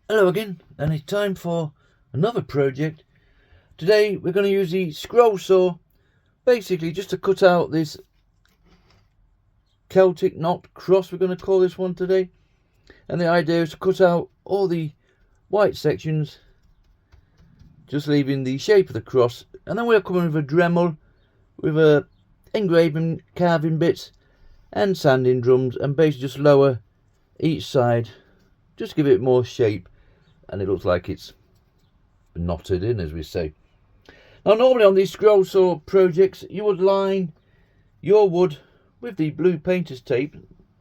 Hello again, and it's time for another project. Today we're going to use the scroll saw basically just to cut out this Celtic Cross, we're going to call this one today. And the idea is to cut out all the white sections, just leaving the shape of the cross, and then we're coming with a dremel with a engraving carving bits and sanding drums, and basically just lower each side, just give it more shape, and it looks like it's knotted in, as we say. Now normally on these scroll saw projects you would line your wood with the blue painter's tape.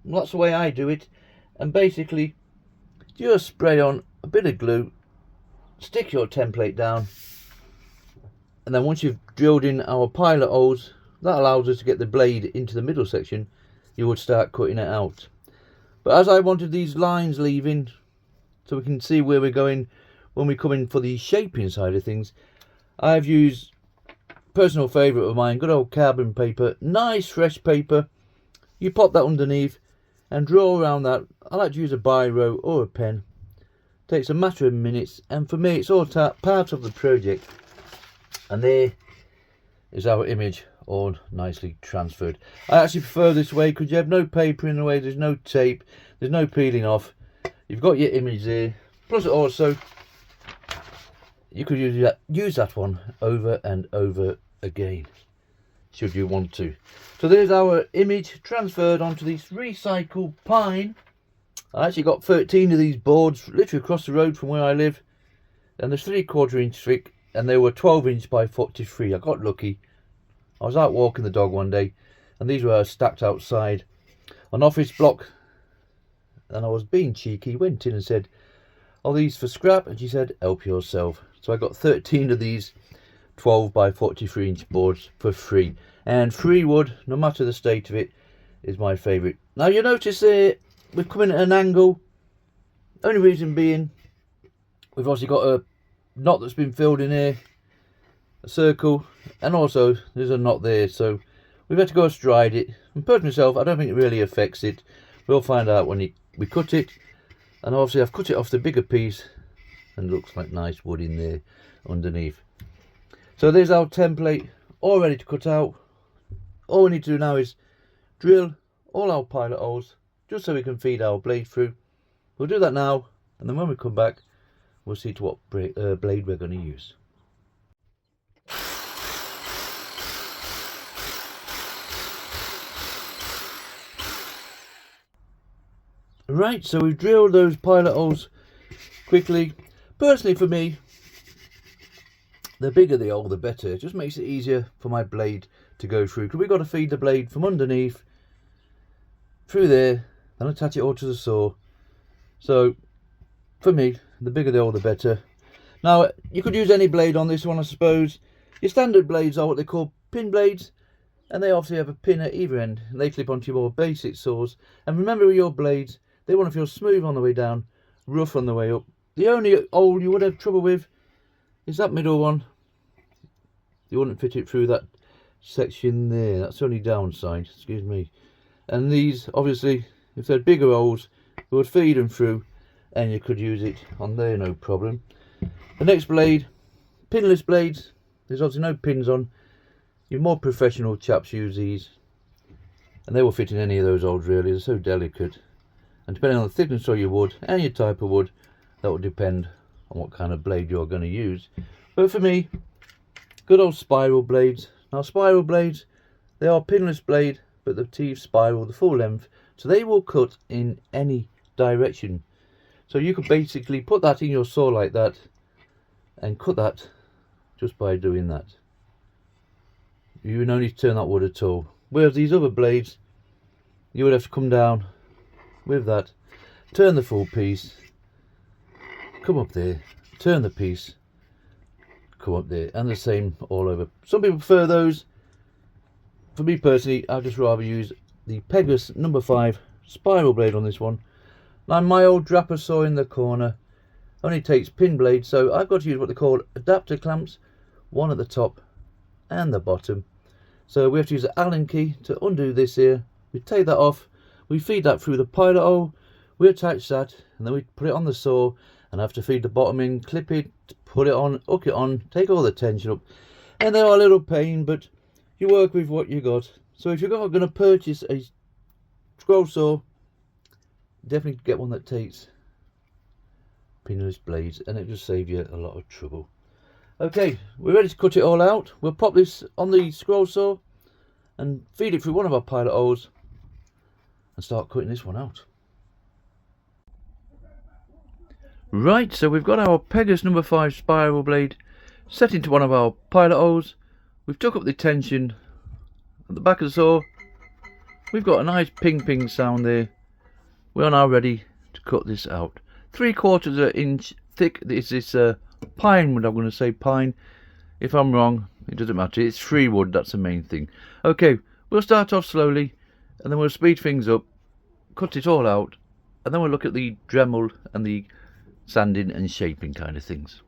That's the way I do it, and basically just spray on a bit of glue, stick your template down, and then once you've drilled in our pilot holes, that allows us to get the blade into the middle section. You would start cutting it out. But as I wanted these lines leaving so we can see where we're going when we come in for the shaping side of things, I've used personal favourite of mine, good old carbon paper, nice fresh paper. You pop that underneath and draw around that. I like to use a biro or a pen. Takes a matter of minutes, and for me it's all part of the project. And there is our image all nicely transferred. I actually prefer this way because you have no paper in the way, there's no tape, there's no peeling off. You've got your image there. Plus also you could use that one over and over again should you want to. So there's our image transferred onto this recycled pine. I actually got 13 of these boards literally across the road from where I live, and they're 3/4 inch thick, and they were 12 inch by 43. I got lucky. I was out walking the dog one day, and these were stacked outside an office block, and I was being cheeky, went in and said, "Are these for scrap?" And she said, "Help yourself." So I got 13 of these 12 by 43 inch boards for free. And free wood, no matter the state of it, is my favourite. Now you notice there we're coming at an angle. Only reason being, we've obviously got a knot that's been filled in here, a circle, and also there's a knot there, so we've had to go astride it. And personally myself, I don't think it really affects it. We'll find out when we cut it. And obviously I've cut it off the bigger piece, and it looks like nice wood in there underneath. So there's our template all ready to cut out. All we need to do now is drill all our pilot holes just so we can feed our blade through. We'll do that now, and then when we come back we'll see to what blade we're going to use. Right, so we've drilled those pilot holes quickly. Personally for me, the bigger the hole the better. It just makes it easier for my blade to go through, because we've got to feed the blade from underneath through there and attach it all to the saw. So for me, the bigger the hole the better. Now you could use any blade on this one, I suppose. Your standard blades are what they call pin blades, and they obviously have a pin at either end, and they clip onto your more basic saws. And remember, with your blades, they want to feel smooth on the way down, rough on the way up. The only hole you would have trouble with is that middle one. You wouldn't fit it through that section there. That's the only downside, excuse me. And these, obviously, if they're bigger holes, you would feed them through, and you could use it on there, no problem. The next blade, pinless blades. There's obviously no pins on. Your more professional chaps use these, and they will fit in any of those holes really. They're so delicate, and depending on the thickness of your wood and your type of wood, that will depend on what kind of blade you're going to use. But for me, good old spiral blades. Now spiral blades, they are pinless blade, but the teeth spiral the full length, so they will cut in any direction. So you could basically put that in your saw like that and cut that just by doing that. You don't need to turn that wood at all. Whereas these other blades, you would have to come down with that, turn the full piece, come up there, turn the piece, come up there, and the same all over. Some people prefer those. For me personally, I'd just rather use the Pegas number 5 spiral blade on this one. Now my old draper saw in the corner only takes pin blades, so I've got to use what they call adapter clamps, one at the top and the bottom. So we have to use the Allen key to undo this here. We take that off, we feed that through the pilot hole, we attach that, and then we put it on the saw, and have to feed the bottom in, clip it, put it on, hook it on, take all the tension up, and they are a little pain, but you work with what you got. So if you're going to purchase a scroll saw, definitely get one that takes pinless blades, and it just saves you a lot of trouble. Okay, we're ready to cut it all out. We'll pop this on the scroll saw and feed it through one of our pilot holes and start cutting this one out. Right, so we've got our Pegas number 5 spiral blade set into one of our pilot holes. We've took up the tension at the back of the saw. We've got a nice ping ping sound there. We are now ready to cut this out. 3/4 of an inch thick. This is pine wood. I'm going to say pine. If I'm wrong, it doesn't matter. It's free wood, that's the main thing. Okay, we'll start off slowly and then we'll speed things up, cut it all out, and then we'll look at the dremel and the sanding and shaping kind of things.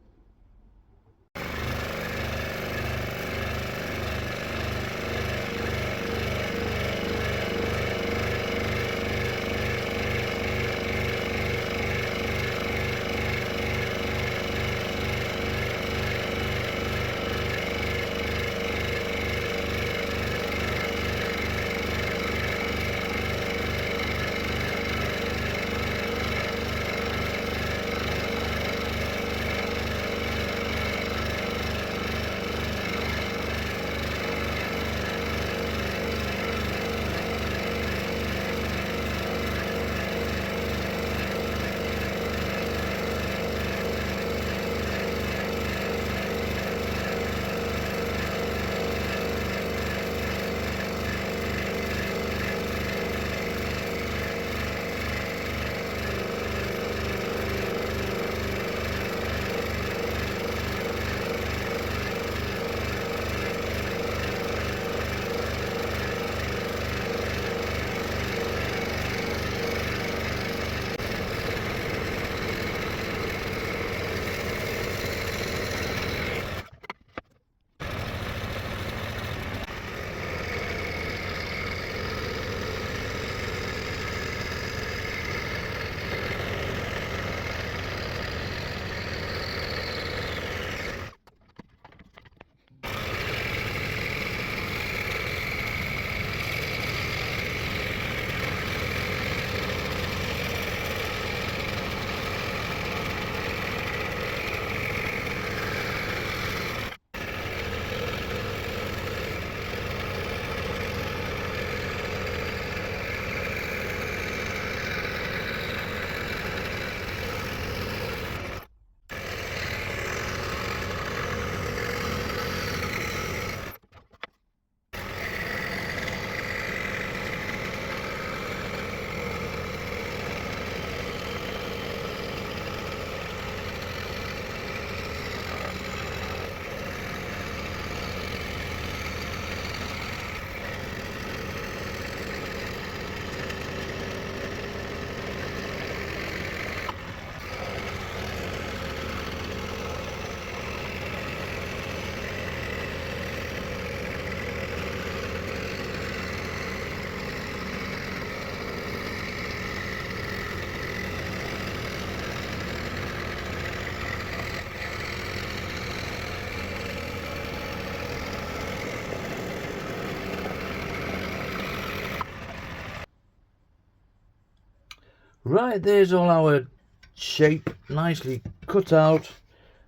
Right, there's all our shape nicely cut out.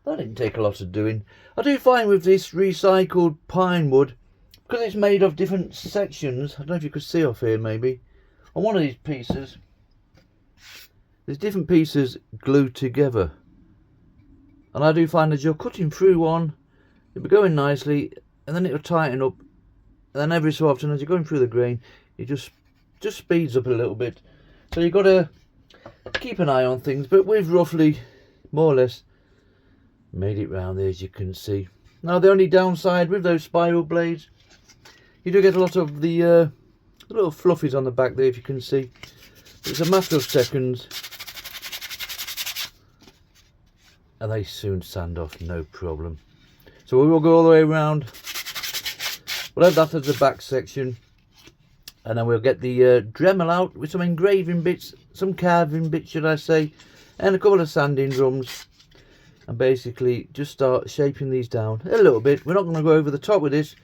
That didn't take a lot of doing. I do find with this recycled pine wood, because it's made of different sections, I don't know if you could see off here maybe, on one of these pieces, there's different pieces glued together. And I do find as you're cutting through one, it'll be going nicely, and then it'll tighten up, and then every so often as you're going through the grain, it just speeds up a little bit. So you've got to keep an eye on things, but we've roughly, more or less, made it round there, as you can see. Now the only downside with those spiral blades, you do get a lot of the little fluffies on the back there, if you can see. It's a matter of seconds, and they soon sand off, no problem. So we will go all the way around. We'll have that as the back section, And then we'll get the Dremel out with some engraving bits, some carving bits should I say, and a couple of sanding drums. And basically just start shaping these down a little bit. We're not going to go over the top with this,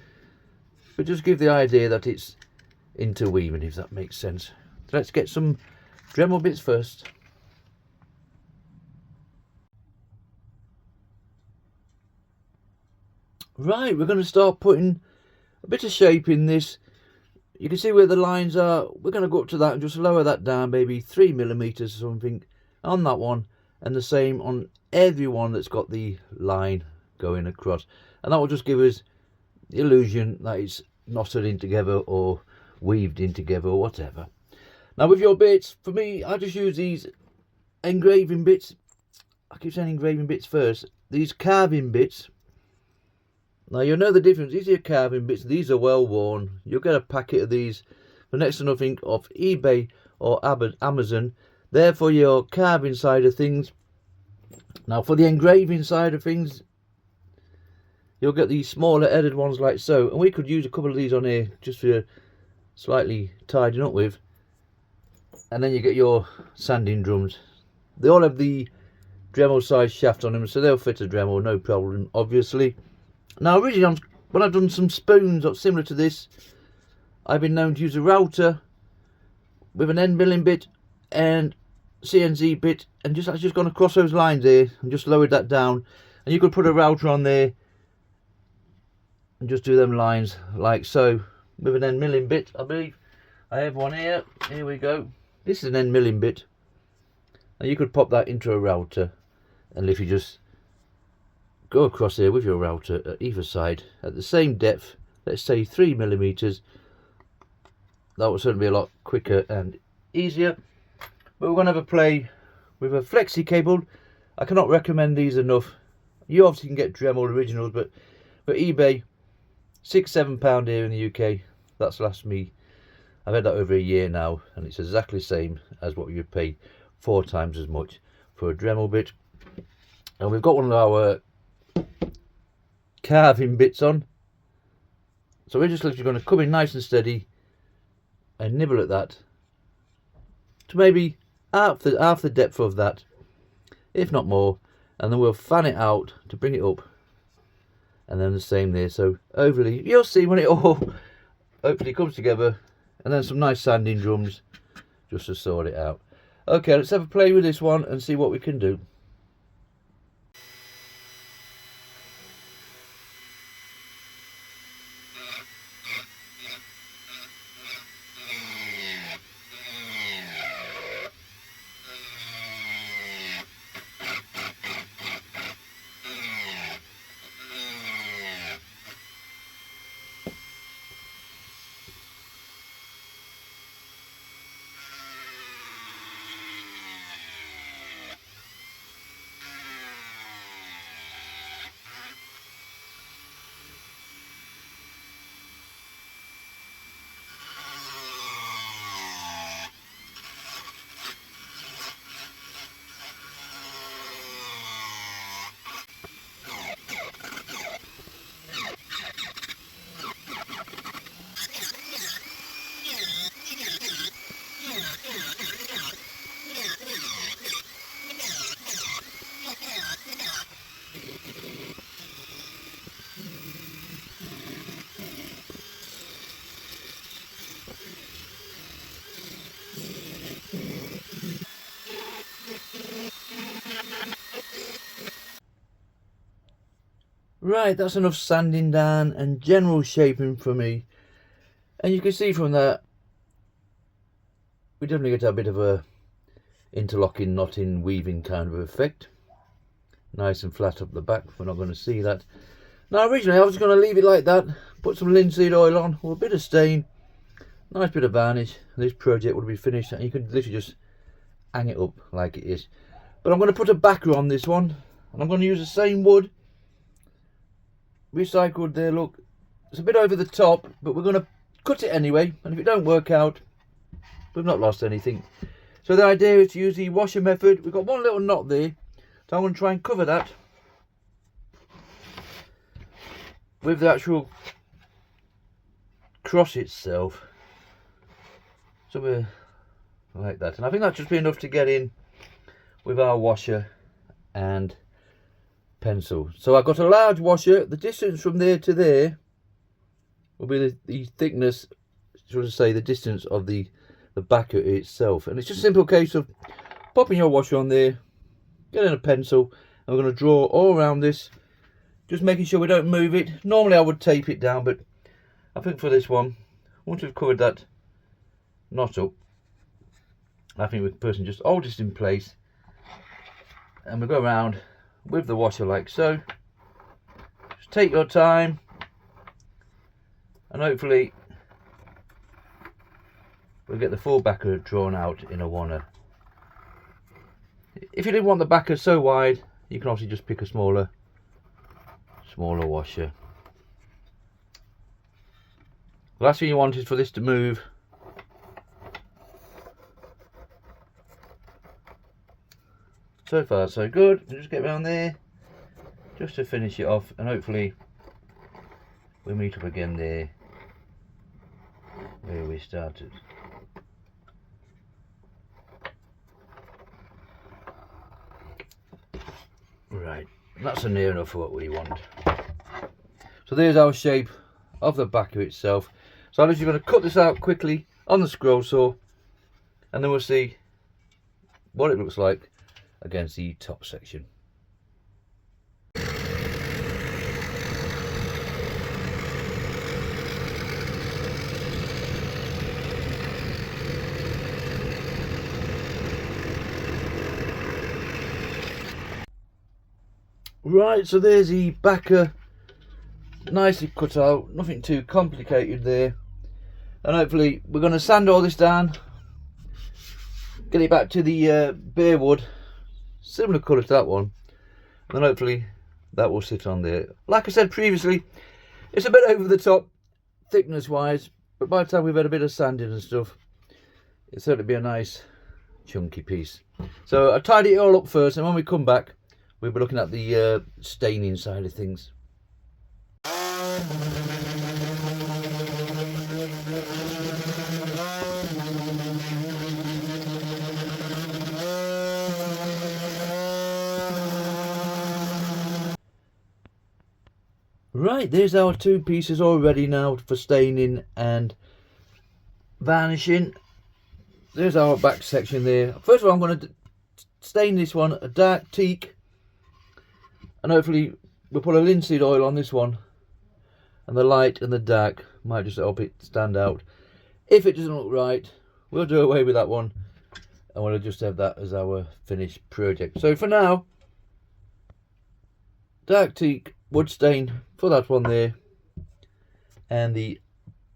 but just give the idea that it's interweaving, if that makes sense. So let's get some Dremel bits first. Right, we're going to start putting a bit of shape in this. You can see where the lines are. We're going to go up to that and just lower that down, maybe 3mm or something on that one, and the same on every one that's got the line going across, and that will just give us the illusion that it's knotted in together or weaved in together or whatever. Now with your bits, for me, I just use these engraving bits. I keep saying engraving bits first. These carving bits. Now you'll know the difference. These are carving bits. These are well worn. You'll get a packet of these for next to nothing off eBay or Amazon. They're for your carving side of things. Now for the engraving side of things, you'll get these smaller headed ones like so. And we could use a couple of these on here just for slightly tidying up with. And then you get your sanding drums. They all have the Dremel size shaft on them, so they'll fit a Dremel, no problem, obviously. Now originally, when I've done some spoons similar to this, I've been known to use a router with an end milling bit and CNC bit, and I've just gone across those lines there and just lowered that down. And you could put a router on there and just do them lines like so with an end milling bit. I believe I have one here. Here we go. This is an end milling bit, and you could pop that into a router, and if you just go across here with your router at either side at the same depth, let's say 3mm, that will certainly be a lot quicker and easier. But we're going to have a play with a flexi cable. I cannot recommend these enough. You obviously can get Dremel originals, but for eBay, £6–7 here in the UK. That's last me. I've had that over a year now, and it's exactly the same as what you pay 4 times as much for a Dremel bit. And we've got one of our carving bits on, so we're just literally going to come in nice and steady and nibble at that to maybe half the depth of that, if not more, and then we'll fan it out to bring it up, and then the same there. So overly, you'll see when it all hopefully comes together, and then some nice sanding drums just to sort it out. Okay, let's have a play with this one and see what we can do. Right, that's enough sanding down and general shaping for me. And you can see from that, we definitely get a bit of a interlocking, knotting, weaving kind of effect. Nice and flat up the back. We're not going to see that. Now originally I was going to leave it like that, put some linseed oil on, or a bit of stain, nice bit of varnish, and this project would be finished, and you could literally just hang it up like it is. But I'm going to put a backer on this one, and I'm going to use the same wood, recycled there. Look, it's a bit over the top, but we're going to cut it anyway, and if it don't work out, we've not lost anything. So the idea is to use the washer method. We've got one little knot there, so I'm going to try and cover that with the actual cross itself. somewhere like that. And I think that should be enough to get in with our washer and pencil. So I've got a large washer. The distance from there to there will be the thickness, should I say, the distance of the backer itself. And it's just a simple case of popping your washer on there, getting a pencil, and we're going to draw all around this, just making sure we don't move it. Normally I would tape it down, but I think for this one, once we've covered that knot up, I think we can just hold this in place, and we'll go around with the washer like so. Just take your time, and hopefully we'll get the full backer drawn out in a oneer. If you didn't want the backer so wide, you can obviously just pick a smaller washer. The last thing you want is for this to move. So far so good. We'll just get around there just to finish it off, and hopefully we'll meet up again there where we started. Right, that's near enough for what we want. So there's our shape of the backer itself. So I'm just going to cut this out quickly on the scroll saw, and then we'll see what it looks like against the top section. Right, so there's the backer, nicely cut out, nothing too complicated there. And hopefully we're going to sand all this down, get it back to the bare wood, similar colour to that one, and then hopefully that will sit on there. Like I said previously, it's a bit over the top thickness wise, but by the time we've had a bit of sanding and stuff, it'll certainly be a nice chunky piece. So I'll tidy it all up first, and when we come back we'll be looking at the staining side of things. Right, there's our two pieces all ready now for staining and varnishing. There's our back section there. First of all, I'm going to stain this one a dark teak, and hopefully we'll put a linseed oil on this one, and the light and the dark might just help it stand out. If it doesn't look right, we'll do away with that one, and we'll just have that as our finished project. So for now, dark teak wood stain for that one there, and the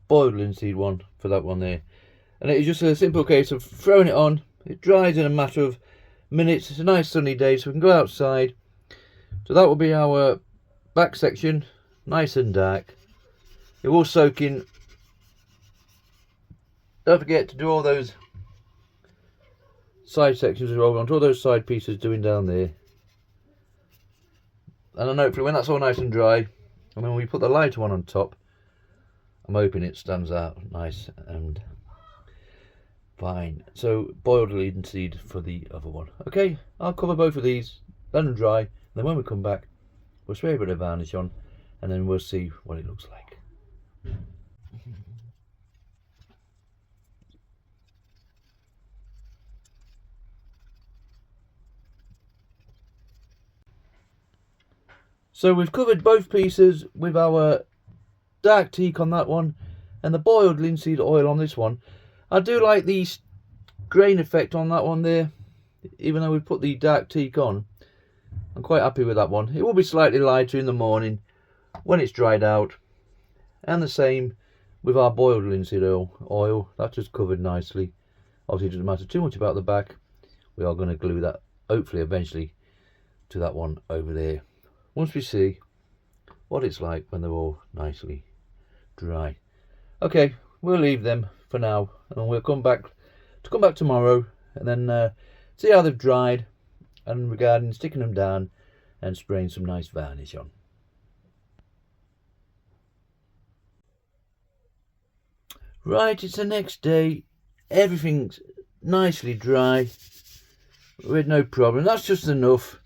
boiled linseed one for that one there. And it is just a simple case of throwing it on. It dries in a matter of minutes. It's a nice sunny day, so we can go outside. So that will be our back section, nice and dark. It will soak in. Don't forget to do all those side sections as well. We want all those side pieces doing down there. And then hopefully when that's all nice and dry, and when we put the lighter one on top, I'm hoping it stands out nice and fine. So boiled linseed for the other one. Okay, I'll cover both of these, let them dry, and then when we come back, we'll spray a bit of varnish on, and then we'll see what it looks like. So we've covered both pieces with our dark teak on that one and the boiled linseed oil on this one. I do like the grain effect on that one there, even though we've put the dark teak on. I'm quite happy with that one. It will be slightly lighter in the morning when it's dried out, and the same with our boiled linseed oil. That's just covered nicely. Obviously it doesn't matter too much about the back. We are going to glue that hopefully eventually to that one over there, once we see what it's like when they're all nicely dry. Okay, we'll leave them for now, and we'll come back tomorrow, and then see how they've dried, and regarding sticking them down and spraying some nice varnish on. Right, it's the next day, everything's nicely dry with no problem. That's just enough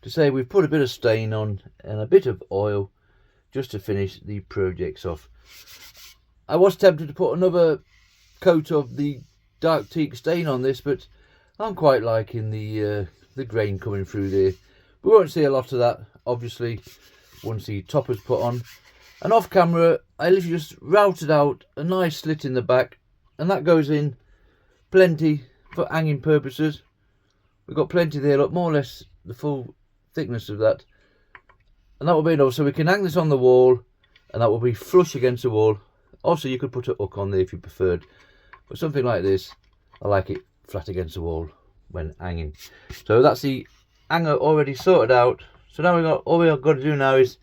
to say we've put a bit of stain on and a bit of oil just to finish the projects off. I was tempted to put another coat of the dark teak stain on this, but I'm quite liking the grain coming through there. We won't see a lot of that obviously once the top is put on. And off camera I literally just routed out a nice slit in the back, and that goes in plenty for hanging purposes. We've got plenty there, look, more or less the full thickness of that, and that will be enough so we can hang this on the wall, and that will be flush against the wall. Also you could put a hook on there if you preferred, but something like this, I like it flat against the wall when hanging. So that's the hanger already sorted out. So now all we've got to do now is,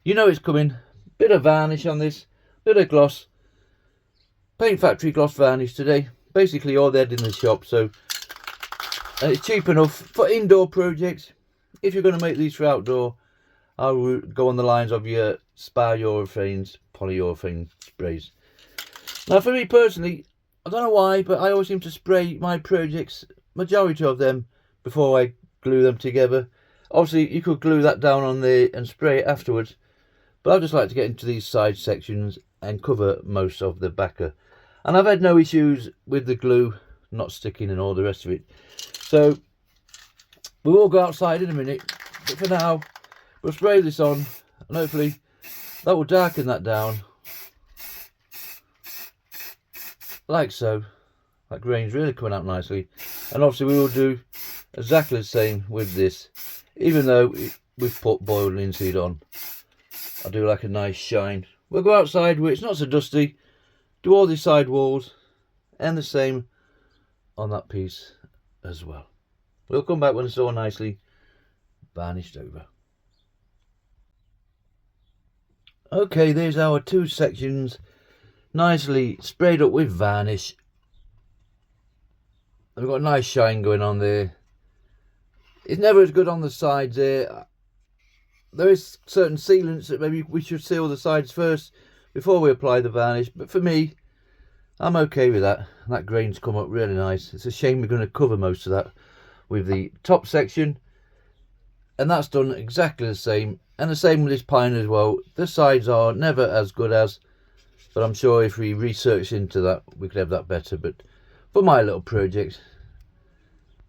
you know it's coming, bit of varnish on this, bit of gloss, Paint Factory gloss varnish today, basically all they had in the shop. So it's cheap enough for indoor projects. If you're going to make these for outdoor, I would go on the lines of your spar urethanes, polyurethane sprays. Now for me personally, I don't know why, but I always seem to spray my projects, majority of them, before I glue them together. Obviously you could glue that down on there and spray it afterwards, but I just like to get into these side sections and cover most of the backer. And I've had no issues with the glue not sticking and all the rest of it. So we will go outside in a minute, but for now we'll spray this on, and hopefully that will darken that down like so. That grain's really coming out nicely, and obviously we will do exactly the same with this. Even though we've put boiled linseed on, I do like a nice shine. We'll go outside where it's not so dusty, do all the side walls, and the same on that piece as well. We'll come back when it's all nicely varnished over. Okay, there's our two sections nicely sprayed up with varnish. We've got a nice shine going on there. It's never as good on the sides there. There is certain sealants that maybe we should seal the sides first before we apply the varnish, but for me, I'm okay with that. That grain's come up really nice. It's a shame we're going to cover most of that with the top section, and that's done exactly the same, and the same with this pine as well. The sides are never as good as, but I'm sure if we research into that we could have that better. But for my little project,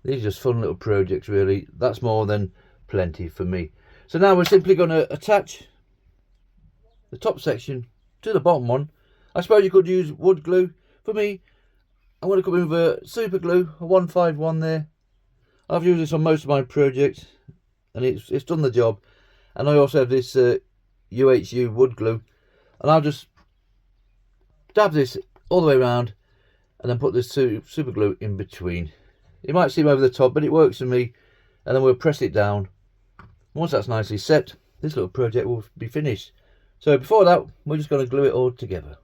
these are just fun little projects really. That's more than plenty for me. So now we're simply going to attach the top section to the bottom one. I suppose you could use wood glue. For me, I'm going to come in with a super glue, a 151 there. I've used this on most of my projects and it's done the job. And I also have this UHU wood glue, and I'll just dab this all the way around and then put this super glue in between. It might seem over the top, but it works for me. And then we'll press it down. Once that's nicely set, this little project will be finished. So before that, we're just going to glue it all together.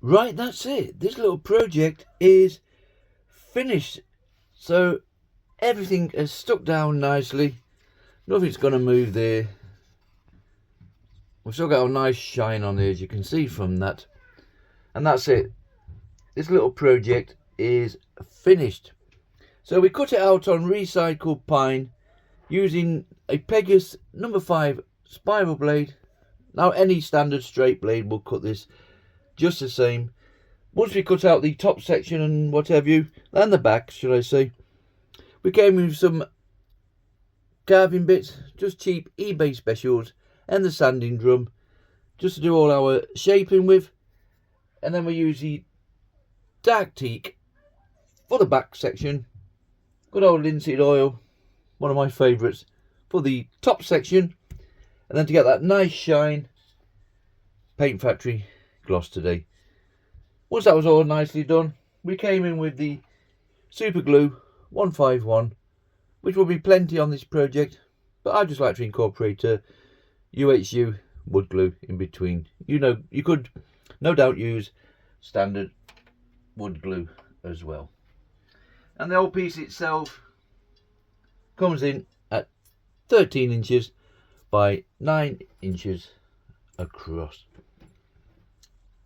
Right, that's it. This little project is finished. So everything is stuck down nicely. Nothing's going to move there. We've still got a nice shine on there, as you can see from that. And that's it. This little project is finished. So we cut it out on recycled pine using a Pegas number 5 spiral blade. Now any standard straight blade will cut this just the same. Once we cut out the top section and what have you, and the back should I say, we came with some carving bits, just cheap eBay specials, and the sanding drum just to do all our shaping with. And then we use the dark teak for the back section. Good old linseed oil, one of my favourites, for the top section. And then to get that nice shine, Paint Factory gloss today. Once that was all nicely done, we came in with the super glue 151, which will be plenty on this project, but I just like to incorporate UHU wood glue in between. You know, you could no doubt use standard wood glue as well. And the whole piece itself comes in at 13 inches by 9 inches across.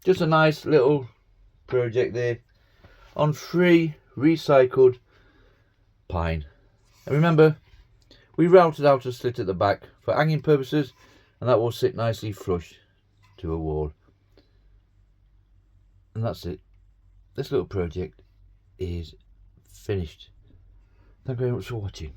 Just a nice little project there on free recycled pine. And remember, we routed out a slit at the back for hanging purposes, and that will sit nicely flush to a wall. And that's it. This little project is finished. Thank you very much for watching.